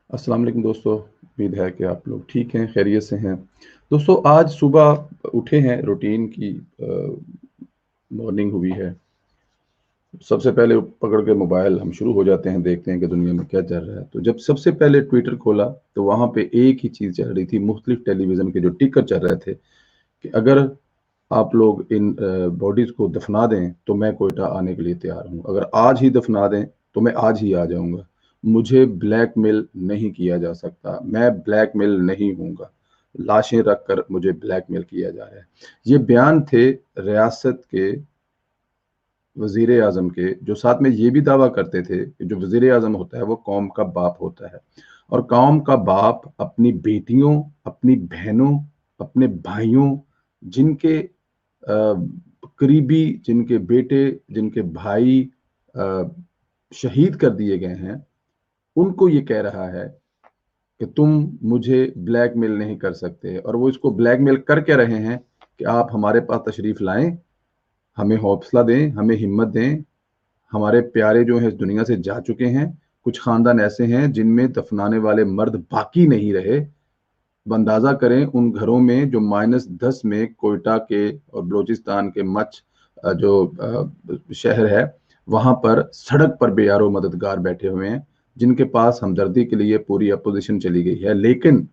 अस्सलाम वालेकुम दोस्तों। उम्मीद है कि आप लोग ठीक हैं, खैरियत से हैं। दोस्तों आज सुबह उठे हैं, रूटीन की मॉर्निंग हुई है। सबसे पहले पकड़ के मोबाइल हम शुरू हो जाते हैं, देखते हैं कि दुनिया में क्या चल रहा है। तो जब सबसे पहले ट्विटर खोला तो वहाँ पे एक ही चीज़ चल रही थी, मुख्तलिफ टेलीविज़न के जो टिकर चल रहे थे कि अगर आप लोग इन बॉडीज़ को दफना दें तो मैं क्वेटा आने के लिए तैयार हूँ। अगर आज ही दफना दें तो मैं आज ही आ जाऊँगा। मुझे ब्लैकमेल नहीं किया जा सकता, मैं ब्लैकमेल नहीं होऊँगा। लाशें रख कर मुझे ब्लैकमेल किया जा रहा है। ये बयान थे रियासत के वज़ीर आज़म के, जो साथ में ये भी दावा करते थे कि जो वज़ीर आज़म होता है वो कौम का बाप होता है और कौम का बाप अपनी बेटियों, अपनी बहनों, अपने भाइयों, जिनके करीबी, जिनके बेटे, जिनके भाई शहीद कर दिए गए हैं, उनको ये कह रहा है कि तुम मुझे ब्लैकमेल नहीं कर सकते। और वो इसको ब्लैकमेल कर क्या रहे हैं कि आप हमारे पास तशरीफ़ लाएं, हमें हौसला दें, हमें हिम्मत दें। हमारे प्यारे जो हैं इस दुनिया से जा चुके हैं। कुछ खानदान ऐसे हैं जिनमें दफनाने वाले मर्द बाकी नहीं रहे। अंदाजा करें उन घरों में जो -10 में कोयटा के और बलूचिस्तान के जो शहर है, वहां पर सड़क पर बेयारो मददगार बैठे हुए हैं, जिनके पास हमदर्दी के लिए पूरी अपोजिशन चली गई है। लेकिन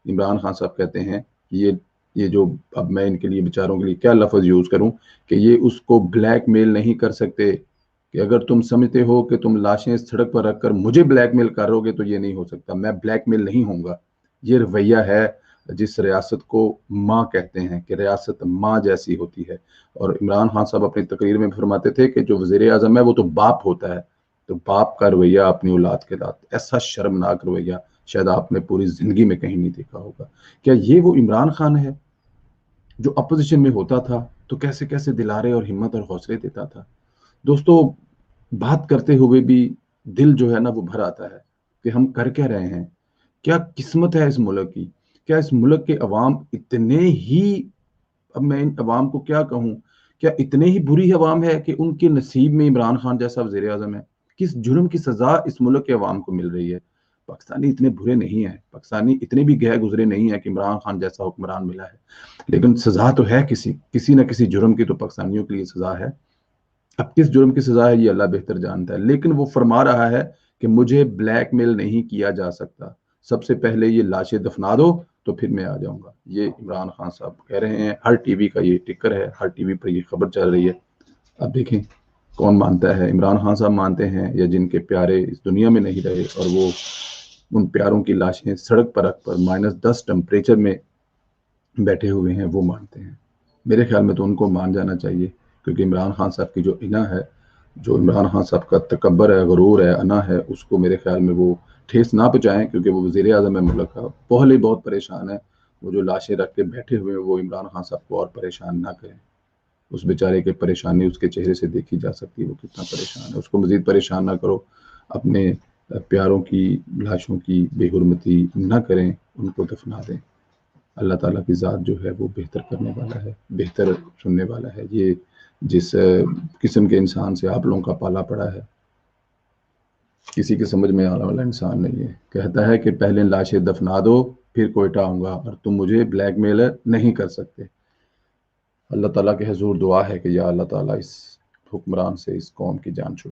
इमरान खान साहब कहते हैं कि ये जो, अब मैं इनके लिए बेचारों के लिए क्या लफ्ज यूज करूं, कि ये उसको ब्लैकमेल नहीं कर सकते। कि अगर तुम समझते हो कि तुम लाशें सड़क पर रखकर मुझे ब्लैकमेल करोगे तो ये नहीं हो सकता, मैं ब्लैकमेल नहीं होऊंगा। ये रवैया है जिस रियासत को माँ कहते हैं, कि रियासत माँ जैसी होती है। और इमरान खान साहब अपनी तकरीर में फरमाते थे कि जो वज़ीर आज़म है वो तो बाप होता है। तो बाप का रवैया अपनी औलाद के साथ, ऐसा शर्मनाक रवैया शायद आपने पूरी जिंदगी में कहीं नहीं देखा होगा। क्या ये वो इमरान खान है जो अपोजिशन में होता था तो कैसे कैसे दिलारे और हिम्मत और हौसले देता था? दोस्तों, बात करते हुए भी दिल जो है ना वो भर आता है कि हम कर क्या रहे हैं। क्या किस्मत है इस मुल्क की। क्या इस मुल्क के अवाम इतने ही, अब मैं इन अवाम को क्या कहूं, क्या इतने ही बुरी अवाम है कि उनके नसीब में इमरान खान जैसा वजीर आजम है? किस जुर्म की सजा इस मुल्क के अवाम को मिल रही है? पाकिस्तानी इतने बुरे नहीं है, पाकिस्तानी इतने भी गए गुजरे नहीं है कि इमरान खान जैसा हुक्मरान मिला है। लेकिन सजा तो है, किसी किसी न किसी जुर्म की तो पाकिस्तानियों के लिए सजा है। अब किस जुर्म की सजा है ये अल्लाह बेहतर जानता है, लेकिन वो फरमा रहा है कि मुझे ब्लैकमेल नहीं किया जा सकता। सबसे पहले ये लाशें दफना दो तो फिर मैं आ जाऊंगा। ये इमरान खान साहब कह रहे हैं, हर टीवी का ये टिकर है, हर टीवी पर ये खबर चल रही है। अब देखें कौन मानता है, इमरान खान साहब मानते हैं या जिनके प्यारे इस दुनिया में नहीं रहे और वो उन प्यारों की लाशें सड़क पर रख पर -10 टेम्परेचर में बैठे हुए हैं, वो मानते हैं। मेरे ख्याल में तो उनको मान जाना चाहिए, क्योंकि इमरान खान साहब की जो इना है, जो इमरान खान साहब का तकब्बर है, गरूर है, अना है, उसको मेरे ख्याल में वो ठेस ना पहुँचाएं, क्योंकि वो वज़ीर आज़म है मुल्क का। पहले ही बहुत परेशान है, वो जो लाशें रख के बैठे हुए हैं वो इमरान खान साहब को और परेशान ना करें। उस बेचारे की परेशानी उसके चेहरे से देखी जा सकती है, वो कितना परेशान है। उसको मज़ीद परेशान ना करो, अपने प्यारों की लाशों की बेहुरमती ना करें, उनको दफना दें। अल्लाह ताला की ज़ात जो है वो बेहतर करने वाला है, बेहतर सुनने वाला है। ये जिस किस्म के इंसान से आप लोगों का पाला पड़ा है, किसी के समझ में आने वाला इंसान नहीं है। कहता है कि पहले लाशें दफना दो फिर कोयटा आऊँगा और तुम मुझे ब्लैकमेल नहीं कर सकते। अल्लाह ताला के हुज़ूर दुआ है कि या अल्लाह ताला इस हुक्मरान से इस कौम की जान छुड़ा।